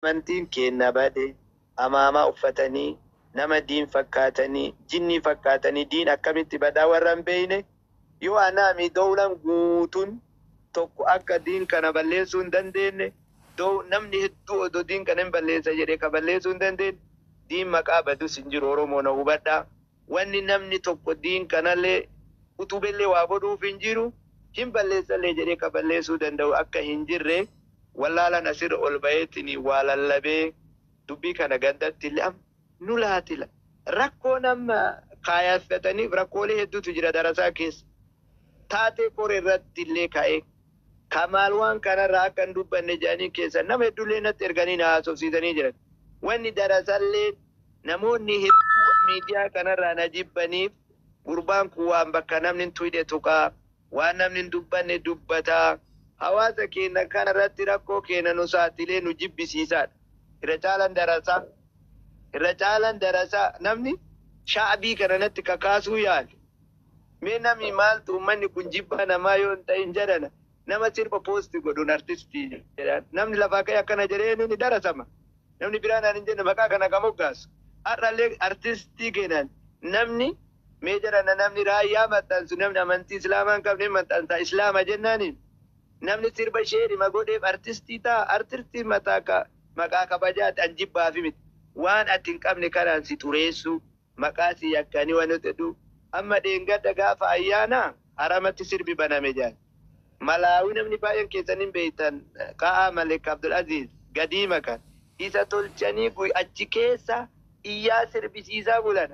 amantiin kenna bade amaamaa uffatanii nama diin fakkaatanii jinni fakkaatanii diin akkamitti badaa warran beeyne yoo anaami dawlan guutun tokko akka diin kana balleessuu hin dandeenye namni hedduu odoo diin kana hin balleessa jedhee ka balleessuu hin dandeenye diin maqaa badus hin jiru Oromoo na hubadhaa wanni namni tokko diin kanallee utubellee waa godhuuf hin jiru hin balleessallee jedhee ka balleessuu danda'u akka hin jirre wallaalan asirra ol baheetini waa lallabee dubbii kana gandatti illee nu laatila rakkoo nama kaayaffataniif rakkoolee hedduutu jira darasaa keessa taatee kore irratti illee ka'ee kamaal waan kanarraa akka hin dubbanne jedhanii keessa nama hedduullee natti erganii na haasofsiisanii jiran wanni darasallee namoonni hedduu miidiyaa kanarraa na jibbaniif gurbaan kun waan bakka namni hin tuyde tuqaa waan namni hin dubbanne dubbataa hawaasa keenya kanarratti rakkoo keenya nu saatilee nu jibbisiisaadha irra caalan darasaa namni shaabii kana natti kakaasuu yaale mee namni maaltu uummanni kun jibbaa namaa yoo hin ta'in jedhana nama sirba poosti godhuun artistii jedhan namni lafaa ka'e akkana jedhee ni darasama namni biraan hin jenne maqaa kana kam hoggaasu har'allee artistii kennan namni mee jedhana namni raayyaa maxxansu namni amantii islaamaa hin qabne maxxansa islaama jennaaniin namni sirba sheerima godheef artistii ta'a artistii maqaa kabajaati an jibbaafi miti waan ati hin qabne kanaan si xureessu maqaa si yakkanii waan jedhu amma dheengadda gaafa ayyaana haramatti sirbi baname jaan malaawii namni baay'een keessaniin beektan qa'aa Malik Abdulaziz gadiima kan isa tolchanii achi keessa iyyaa sirbisiisaa bulan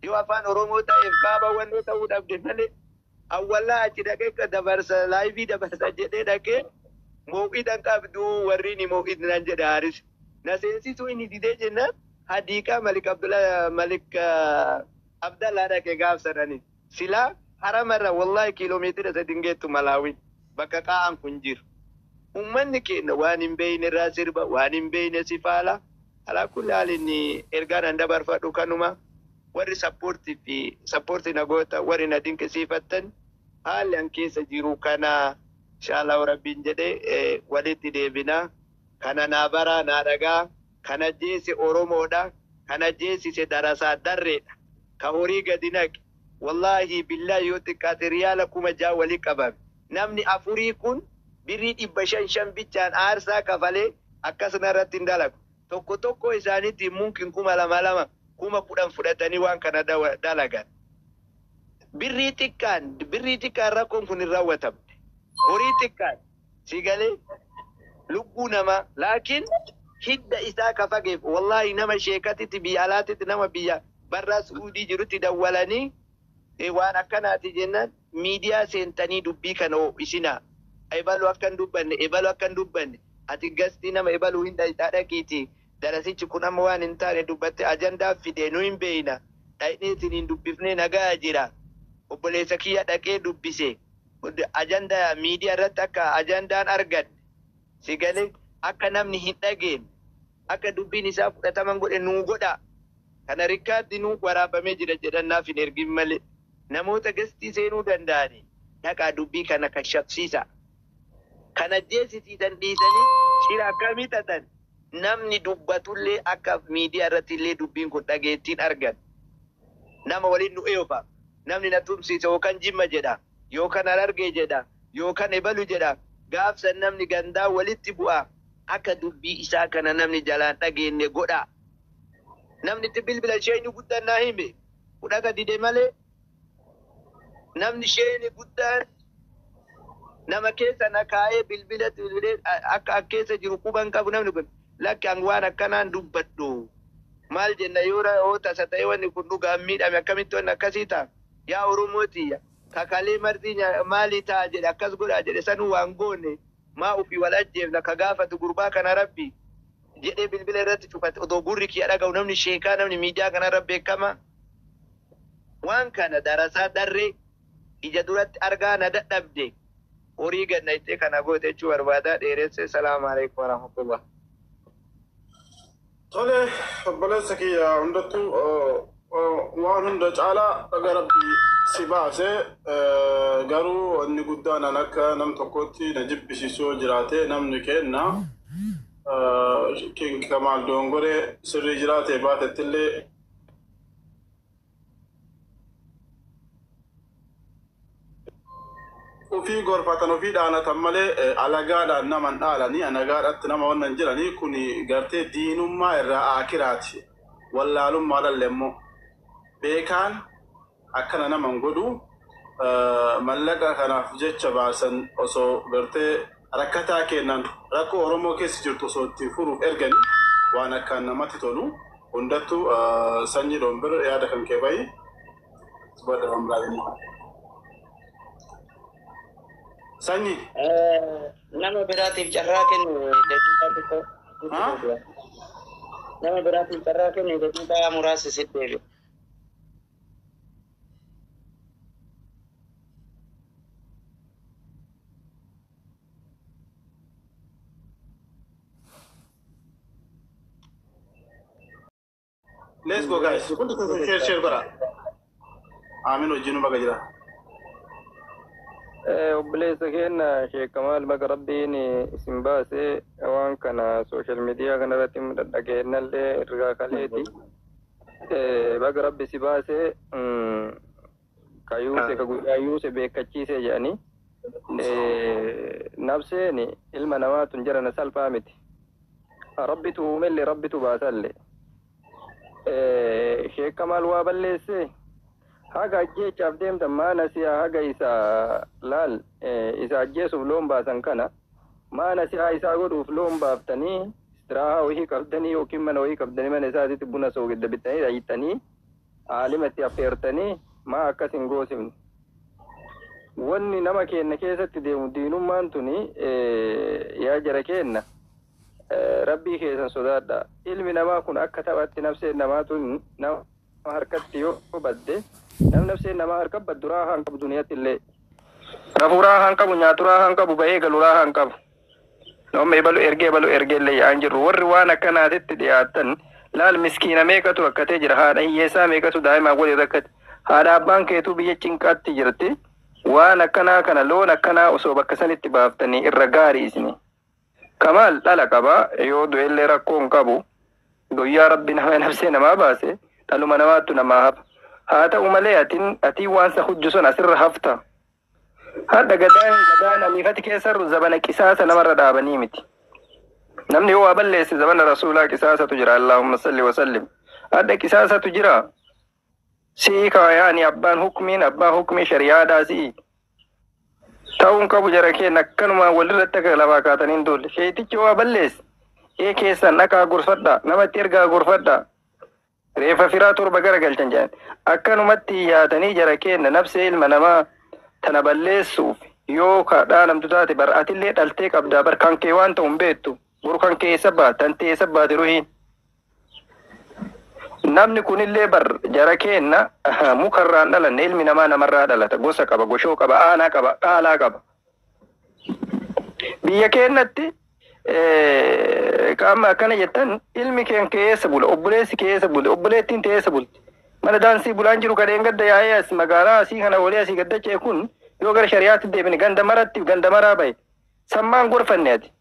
yoo afaan Oromoo ta'eef kaaba wannoo ta'uu dhabde malee awwallaa achi dhaqee dabarsa laayivii dabarsa jedhee dhaqee moo'idhan qabdu warri ni moo'idhan jedha Haaris na seensisuu inni didee jennaan hadiiqaa Malik Abdallaa dhaqee gaafsadhani silaa haramarra wallahi kiiloomeetira 3 geettu Malaawii bakka qaa'an kun jiru ummanni keenya waan hin beeyne irraa sirba waan hin beeyne sifaala alaa kulli haalin ergaan an dabarfadhu kanuma warri sappoortii nagoota warri na dinqisiifattan haalli an keessa jiru kana inshallah rabbiin jedhee walitti deebinaa kana naa baraa naa dhagaa kana jeesse Oromoodha kana jeessise darasaa darreedha ka horii gadi naqe wallahi billahi yoo xiqqaate riyaala 6,000 walii qabame namni afurii kun birrii 500 bichaan aarsaa kafalee akkasuma irratti hin dalagu tokko isaaniitti mumkin 2,200 10,000 fudhatanii waan kana dalagan birrii xiqqaan rakkoon kun hin raawwatamne horii xiqqaan sigalee lubbuu nama laakiin hidda isaa kafageef wallahi nama sheekatitti biyya alaatitti nama biyya barraa Suudii jirutti dawwalanii waan akkanaati jennaan miidiyaa seentanii dubbii kana isinaa ebalu akkan dubbanne ati gastii nama ebalu hin dhaqiiti darasichi kun amma waan hin taane dubbatte ajandaa fide nu hin beeyna dhaqneetiin hin dubbifne nagaa jira obboleessa kiyya dhaqee dubbise ajandaa miidiyaa irratti akka ajandaan argadde sigalee akka namni hin dhageen akka dubbiin isaa fudhataman godhe nuu godha kana rikkaatti nuu waraabamee jira jedhannaaf hin ergin malee namoota gastii seenuu danda'ani dhaqaa dubbii kana kashafsiisa kana jeesisiisan dhiisanii shira akkamii xatan namni dubbatullee akka miidiyaa irratti illee dubbiin kun dhageettiin argan nama waliin nu eeyofa namni na tumsiise yookaan jimma jedha yookaan argee jedha yookaan ebalu jedha gaafsan namni gandaa walitti bu'a akka dubbii isaa kana namni jalaan dhageenne godha namni itti bilbila sheeyni guddaan naa hime fudhata dide malee namni sheeyni guddaan nama keessa na kaa'ee bilbila akka keessa jiru quban qabu namni kun lakkaan waan akkanaan dubbadhu maal jenna yoo tasa ta'e wanni kun dhugaan miidhame akkamitti wanni akkasii ta'a yaa Oromootiyya kakalee martii maalii ta'a jedhe akkas godhaa jedhe sanuu waan goone maa ofii wal ajjeefna ka gaafatu gurbaa kana rabbi jedhee bilbila irratti cufate odoo gurri kiyya dhaga'u namni sheekaa namni miidiyaa kanarra beekama waan kana darasaa darree ija duratti argaa na dadhabde horii ganna ittee kana goote jechuu barbaadaa dheeresse. Salaamu alaikum warahmatullah. Tole obboleessa kiyya hundattuu waan hunda caalaa dhaga rabbii si baase garuu inni guddaan akka nam tokkotti na jibbisiisuu jiraate namni kenna كين كمال دونغوري سري جراتي باتت اللي وفي غرفة وفي دانا تملي على قاعدة نمان آلاني أنا قاعدة نما وننجلني كوني قرتي دينو ما إرى آكراتي ولا لهم على اللمو بيكان أكنا نمان قدو ملقا كان فجتش باسن أصو قرتي ركتا كينان ركو هرمو كيس جرتو صوتي فروف إرغني وانا كان نماتي تولو وندتو سنجي دونبر يادا كان كيباي سبادة رمبرالي سنجي nama biraatiif carraa kennu daqiiqaa tokko nama biraatiif carraa kennu daqiiqaa muraasa sitti deebi'u. Let's go guys. Share bara. Amin wajjinu baga jira. obboleessa keenya Sheekh Kamaal baga rabbiin isin baase waan kana social media kana irratti dhageenyallee ergaa kaleeti baga rabbi si baase kayuuse ka guyyuuse beekachiise jedhani nafseen ilma namaatun jirana salphaa miti rabbitu uumellee rabbitu baasalle Sheekh Kamaal waa balleesse haga ajjeechaaf deemtan maana si'a haga isa laal isa ajjeesuuf loon baasan kana maana si'a isaa godhuuf loon baaftanii istiraahaa wayii qabdanii yookiin mana wayii qabdanii mana isaatitti buna soogidda bittanii dhayittanii aalimatti affeertanii maa akkas hin goosifne wanni nama keenya keessatti deemu diinummaan tuni yaa jara keenna rabbii keessan sodaadha ilmi namaa kun akka taphatti nafseen namaa tun nama harkatti yoo badde nam nafseen namaa harka badduraa haan qabu duniyaatti illee rafuuraa haan qabu nyaaturaa haan qabu bahee galuraa haan qabu nooma balu ergee illee yaa'an jirru warri waan akkanaatitti dhiyaatan laal miskiina meeqatu rakkatee jira haadha hiyyeessaa meeqatu daa'imaa waliin rakkate haadha abbaan keetuu biyya cinqaatti jirti waan akkanaa kana loon akkanaa osoo bakka sanitti baaftanii irra gaarii isini Kamaal dhala qaba yoo du'ellee rakkoon qabu guyyaa rabbi nama nafsee namaa baase dhaluma namaattu namaa hafa haa ta'u malee atiin waan sa hujju sun asirra hafta hadda gadaan amiifati keessarru zabana qisaasa namarra dhaabanii miti namni yoo waa balleesse zabana rasuulaa qisaasatu jira Allahumma salli wa sallim hadda qisaasatu jira sii kaayaani abbaan hukmii shari'aadhaa sii ta'uun qabu jara keenya akkanuma walirratti akka lafaa kaataniin duulle sheetichi waa balleesse keessan dhaqaa gorfadha namatti ergaa gorfadha reefa firaa torba gara galchan jedhan akkanumatti yaatanii jara keenya nafsee ilma namaa tana balleessuuf yoo kadhaa namtu taate bar atillee dhaltee qabdaa bar kan kee waan ta'uun beektu buru kan kee eessa baate tan ta'e eessa baate ruhiin namni kunillee bar jara keenya mukarraan dhalanne ilmi namaa namarraa dhalata gosa qaba goshoo qaba aanaa qaba qaalaa qaba biyya keenyatti qaama akkana jettan ilmi keen keessa bula obboleessi keessa bula obboleettiin keessa bulti mana daansii bulaan jiru kadheen gadda yaa'ee as magaalaa asii kana walii asii gadda cee kun yoo gara shari'aatti deebine ganda maraa bahe sammaan gorfanne ati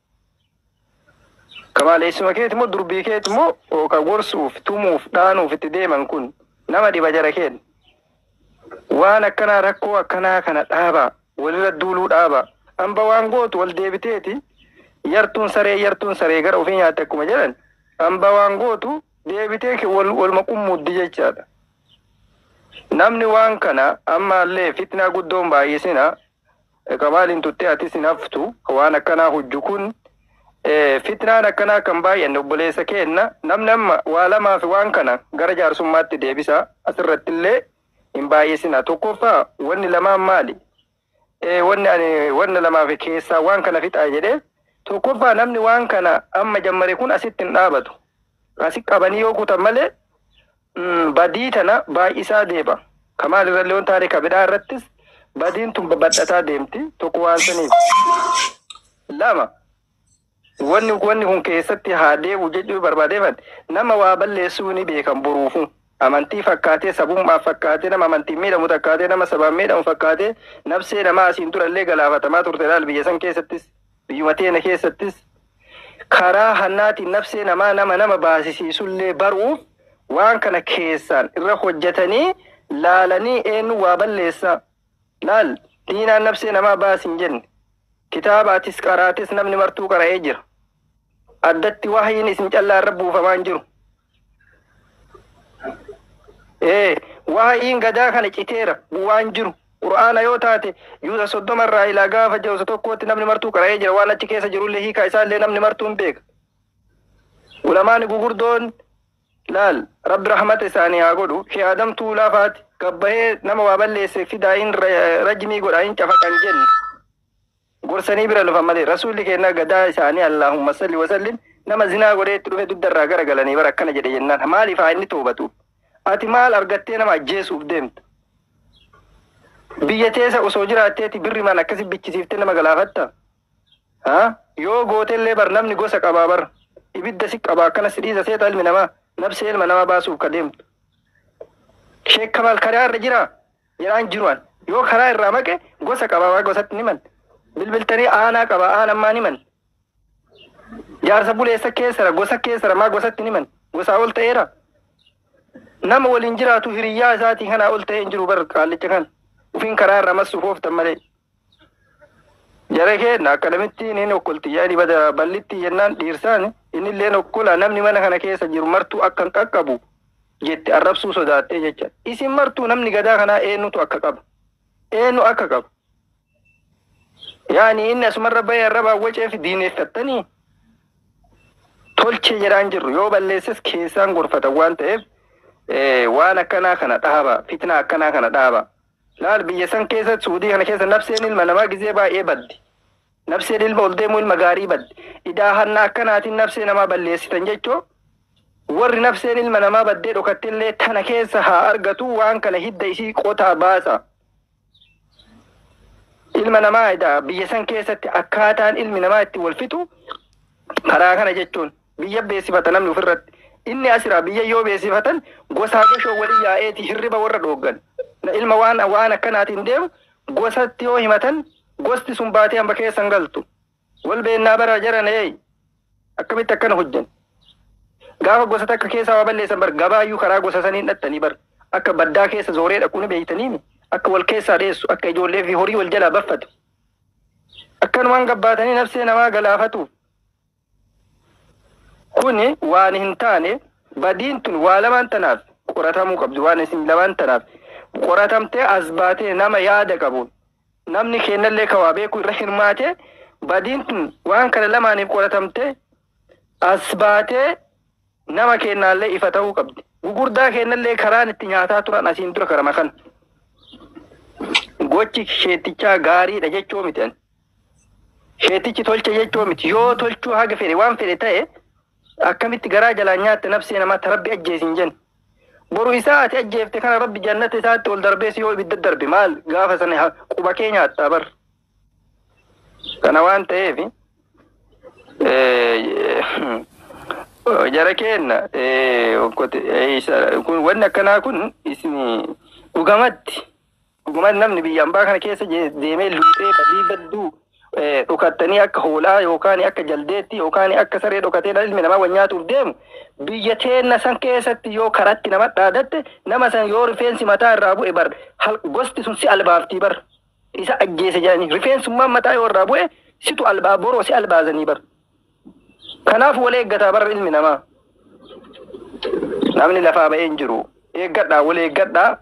Kamaal eessuma keeti moo durbii keeti moo ka gorsuuf tumuuf dhaanuuf itti deeman kun nama dhiba jara keenya waan akkanaa rakkoo akkanaa kana dhaaba walirra duuluu dhaaba amba waan gootu wal deebiteeti yartuun saree gara ofii nyaatte akkuma jedhan amba waan gootu deebitee wal maqummuuddi jechaadha namni waan kana ammaallee fitnaa guddoon baay'isina Kamaaliin tuttee atis hin haftu waan akkanaa hojju kun fitnaan akkanaa kan baay'anne obboleessa keenya namni amma waa lamaa fi waan kana gara jaarsummaatti deebisa asirratti illee hin baay'isina tokkoffaa wanni lamaan maali wanni lamaa fi keessaa waan kana fixaa jedhee tokkoffaa namni waan kana amma jammare kun asitti hin dhaabatu asi qabanii yoo kutan malee badii tana baay'isaa deeba Kamaal irrallee waan taarika bidhaa irrattis badiin tun babadhataa deemti tokko waan saniif lama wanni kun keessatti haa deebu jechuu barbaadeefan nama waa balleessuu ni beekan boruufu amantii fakkaatee sabummaa fakkaatee nama amantii miidhamu fakkaatee nama sabaan miidhamu fakkaatee nafsee namaa asiin durallee galaafatamaa turte laal biyya san keessattis biyyuma teena keessattis karaa hannaati nafsee nama baasisiisullee baruuf waan kana keessaan irra hojjetanii laalanii eenyu waa balleessa laal diinaan nafsee namaa baasin jenne kitaabaatis qaraatis namni martuu qara'ee jira addatti wahyiin isin callaa irra buufamaan jiru wahyiin gadaa kana citeera bu'aan jiru qur'aana yoo taate yuusa 30 irraa ilaa gaafa jawsa tokkotti namni martuu qara'ee jira waan achi keessa jirullee hiikaa isaallee namni martuun beeka ulamaan gugurdoon laal rabbi rahmata isaanii haa godhu shee Adam Tuulaa faati gabbahee nama waa balleesse fidaayin rajmii godhaayin cafaqan jenne gorsanii bira dhufan malee rasuulli keenya gadaa isaanii Allahumma salli wa sallim nama zinaa godhee itti dhufe duddarraa gara galanii bara akkana jedhe jennaan maaliif haa inni toobatu ati maal argattee nama ajjeesuuf deemta biyya teessa osoo jiraatteeti birri man akkasi bichisiiftee nama galaafatta yoo gootellee bar namni gosa qabaa bar ibidda si qabaa akkana sidhiisa seeta ilmi namaa nafsee ilma namaa baasuuf ka deemtu Sheek Kamal karaa irra jira jedhaan jiruan yoo karaa irraa maqe gosa qabaa gosatti niman bilbiltanii aanaa qabaa aanammaa niman jaarsa buleessa keessara gosa keessara maa gosatti niman gosaa ol ta'eera nama waliin jiraatu hiriyyaa isaatii kanaa ol ta'ee hin jiru bar qaallicha kan ufiin karaa irraa massuuf ooftan malee jara keenna akkadamittiin inni okkolti yaani bada ballitti jennaan dhiirsaan inni illee okkola namni mana kana keessa jiru martuu akka hin qaqqabu jette arrabsuu sodaattee jecha isin martuu namni gadaa kanaa eenyutu akka qaba eenyu akka qaba yaani inni asumarra bahee arrabaa waceef diineeffattanii tolchee jedhaan jirru yoo balleesses keessaan gorfatan waan ta'eef waan akkanaa kana dhaaba fitna akkanaa kana dhaaba laal biyya san keessa Suudii kana keessa nafseen ilma namaa gizee baay'ee baddi nafseen ilma ol deemuu ilma gaarii baddi idaa hanna akkanaatiin nafsee namaa balleessitan jechoo warri nafseen ilma namaa baddee dhokattillee tana keessa haa argatu waan kana hidda isii qotaa baasa ilma namaa idaa biyya san keessatti akkaataan ilmi namaa itti wal fixu karaa kana jechuun biyya beessifata namni ofirratti inni asira biyya yoo beessifatan gosaa gashoo walii yaa'eeti hirriba warra dhooggan ilma waan akkanaatiin deemu gosatti yoo himatan gosti sun baatee hamba keessan galtu wal beennaa bara jaran akkamitti akkana hojjan gaafa gosa takka keessaa waa balleessan bar gabaayyuu karaa gosa saniin dhattanii bar akka baddaa keessa zooree dhaquun beeytaniimi akka wal keessaa dheessu akka ijoollee fi horii wal jalaa baffatu akkanumaan gabbaatanii nafsee namaa galaafatu kuni waan hin taane badiin tun waa lamaan tanaaf qoratamuu qabdu waan isin lamaan tanaaf qoratamtee as baatee nama yaada qabu namni kennallee kawaa beeku irra hirmaate badiin tun waan kana lamaaniif qoratamtee as baatee nama kennallee ifa ta'uu qabdi gugurdaa kennallee karaan itti nyaataa turan asiin dura karama kan gochi sheetichaa gaariidha jechoo miti sheetichi tolcha jechoo miti yoo tolchuu haga fedhe waan fedhe ta'e akkamitti garaa jalaan nyaatte nafsee namaatti rabbi ajjeesin jen boru isaa ati ajjeefte kana rabbi jannata isaatti ol darbees yoo ibidda darbe maal gaafa sana quba kee nyaattaa bar kana waan ta'eef jara kenna wanni akkanaa kun isin dhugamatti namni biyya ambaa kana keessa deemee luuxee badii badduu dhukattanii akka hoolaa yookaan akka jaldeetti yookaan akka saree dhukatee ilmi namaa wanyaatuuf deemu biyya teenna san keessatti yoo karatti nama dhaadatte nama san yoo rifeensi mataa irraa bu'e bar gosti sun si albaaftii bar isa ajjeese jedhanii rifeensummaan mataa yoo irraa bu'e situ albaa boroo si albaazanii bar kanaaf wal eeggataa bar ilmi namaa namni lafaa ba'ee hin jiru eeggadhaa wal eeggadhaa